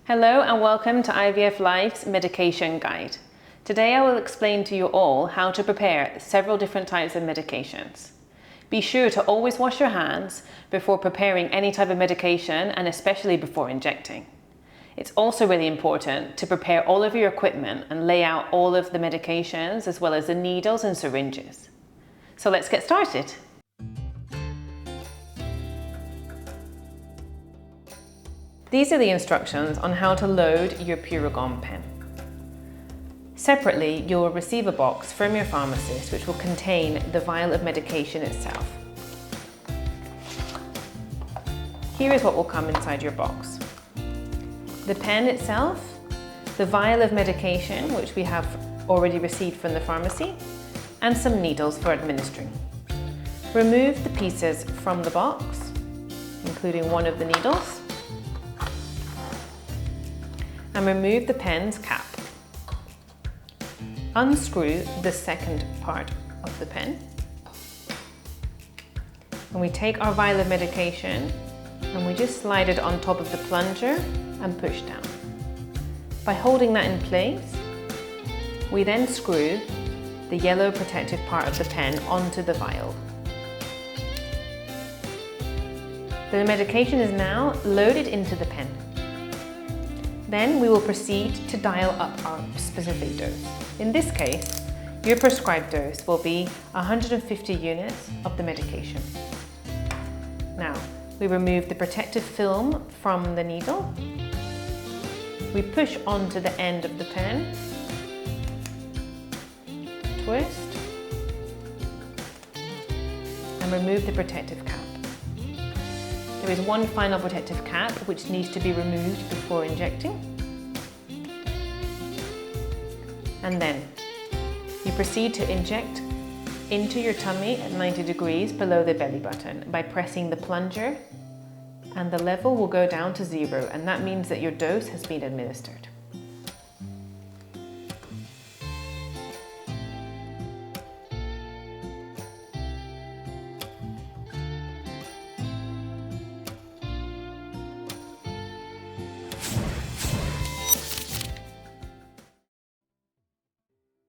Hello and welcome to IVF-Life's medication guide. Today I will explain to you all how to prepare several different types of medications. Be sure to always wash your hands before preparing any type of medication and especially before injecting. It's also really important to prepare all of your equipment and lay out all of the medications as well as the needles and syringes. So let's get started. These are the instructions on how to load your Puregon pen. Separately, you'll receive a box from your pharmacist which will contain the vial of medication itself. Here is what will come inside your box. The pen itself, the vial of medication which we have already received from the pharmacy, and some needles for administering. Remove the pieces from the box, including one of the needles, and remove the pen's cap. Unscrew the second part of the pen. And we take our vial of medication and we just slide it on top of the plunger and push down. By holding that in place, we then screw the yellow protective part of the pen onto the vial. The medication is now loaded into the pen. Then we will proceed to dial up our specific dose. In this case, your prescribed dose will be 150 units of the medication. Now, we remove the protective film from the needle. We push onto the end of the pen, twist, and remove the protective cap. There is one final protective cap which needs to be removed before injecting. And then you proceed to inject into your tummy at 90 degrees below the belly button by pressing the plunger, and the level will go down to 0, and that means that your dose has been administered.